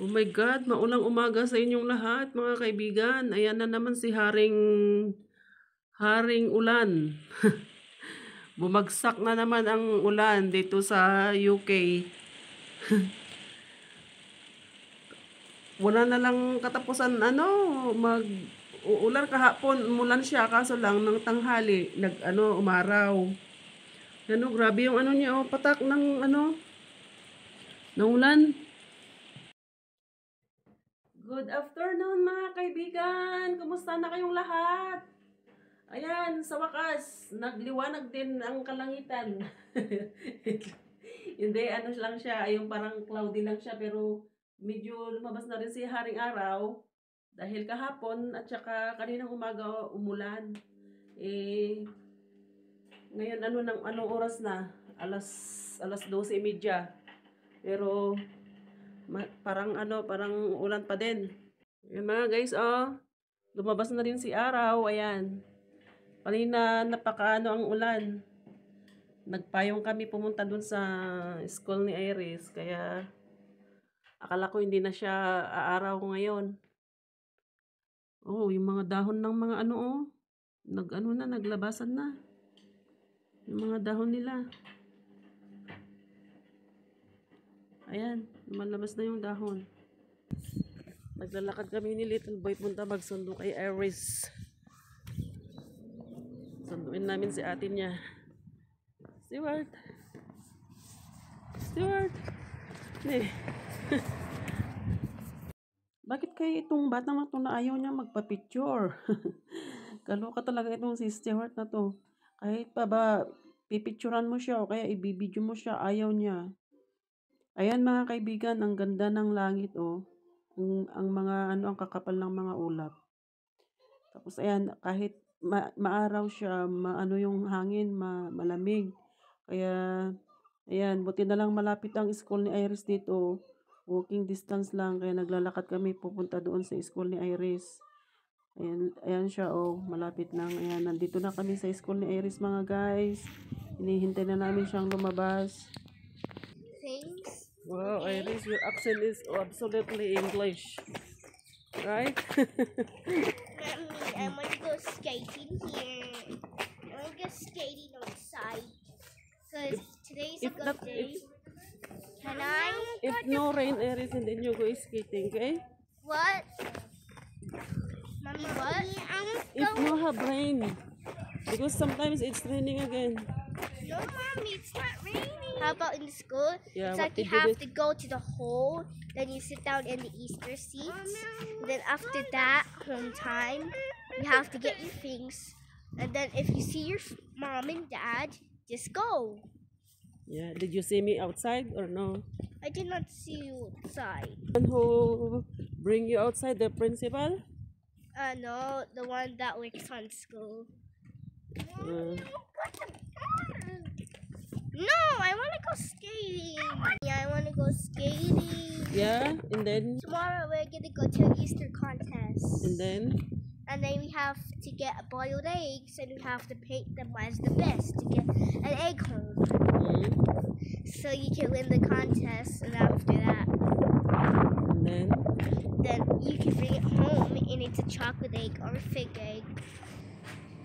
Oh my God, maulang umaga sa inyong lahat, mga kaibigan. Ayan na naman si Haring Ulan. Bumagsak na naman ang ulan dito sa UK. Wala na lang katapusan uulan kahapon, umulan siya kaso lang ng tanghali umaraw. Grabe yung niya patak ng ulan. Good afternoon mga kaibigan! Kumusta na kayong lahat? Ayan, sa wakas, nagliwanag din ang kalangitan. Hindi, lang siya, yung parang cloudy lang siya, pero medyo lumabas na rin si Haring Araw dahil kahapon at saka kaninang umaga umulan. Ngayon anong oras na? Alas 12:30. Pero parang ulan pa din. Ayan mga guys, lumabas na rin si Araw, ayan. Kanina ang ulan. Nagpayong kami pumunta dun sa school ni Iris, kaya akala ko hindi na siya aaraw ngayon. Oh, yung mga dahon ng mga naglabasan na. Yung mga dahon nila. Ayan, lumalabas na yung dahon. Naglalakad kami ni Little Boy punta magsundo kay Iris. Sunduin namin si ate niya. Stewart. Bakit kaya itong batang na to na ayaw niya magpa-picture? Kaloka talaga itong si Stewart na to. Kahit pa ba, pipicturan mo siya o kaya ibibidyo mo siya, ayaw niya. Ayan mga kaibigan, ang ganda ng langit ang mga ang kakapal ng mga ulap. Tapos ayan, kahit maaraw siya, yung hangin, malamig. Kaya ayan, buti na lang malapit ang school ni Iris dito. Walking distance lang, kaya naglalakad kami pupunta doon sa school ni Iris. Ayan siya, malapit lang. Ayan, nandito na kami sa school ni Iris mga guys. Hinihintay na namin siyang lumabas. Thanks. Wow, okay. Iris, your accent is absolutely English. Right? Mommy, I want to go skating here. I want to go skating outside. Because today's a good day. Can I? If no rain, Iris, and then you go skating, okay? What? Mommy, what? If no have rain. Because sometimes it's raining again. No, Mommy, it's not raining. How about in school? Yeah, it's like you have to go to the hole, then you sit down in the Easter seats. Then after that, home time, you have to get your things. And then if you see your mom and dad, just go. Yeah, did you see me outside or no? I did not see you outside. And who bring you outside, the principal? No, the one that works on school. No, I want to go skating. Yeah, I want to go skating. Yeah, and then? Tomorrow we're going to go to an Easter contest. And then? And then we have to get boiled eggs and we have to paint them as the best to get an egg home. So you can win the contest, and after that, and then you can bring it home and it's a chocolate egg or a fig egg.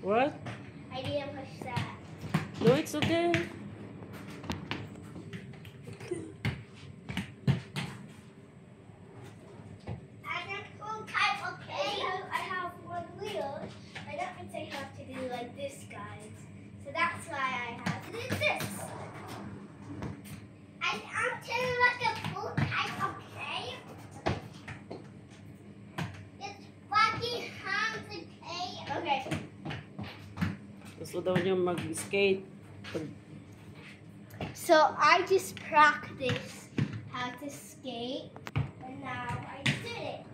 What? I didn't push that. No, it's okay. That's why I have to do this. I'm turning like a full type, okay? It's fucking hands, okay? Okay. Gusto daw niya mag-skate. So I just practiced how to skate, and now I did it.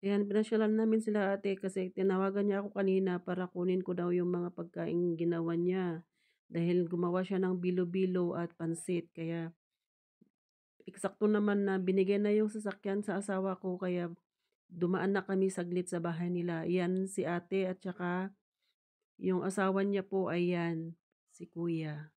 Ayan, pinasyalan namin sila ate kasi tinawagan niya ako kanina para kunin ko daw yung mga pagkain ginawa niya. Dahil gumawa siya ng bilo-bilo at pansit. Kaya, eksakto naman na binigay na yung sasakyan sa asawa ko. Kaya, dumaan na kami saglit sa bahay nila. Yan si ate at saka yung asawa niya po, ayan, si kuya.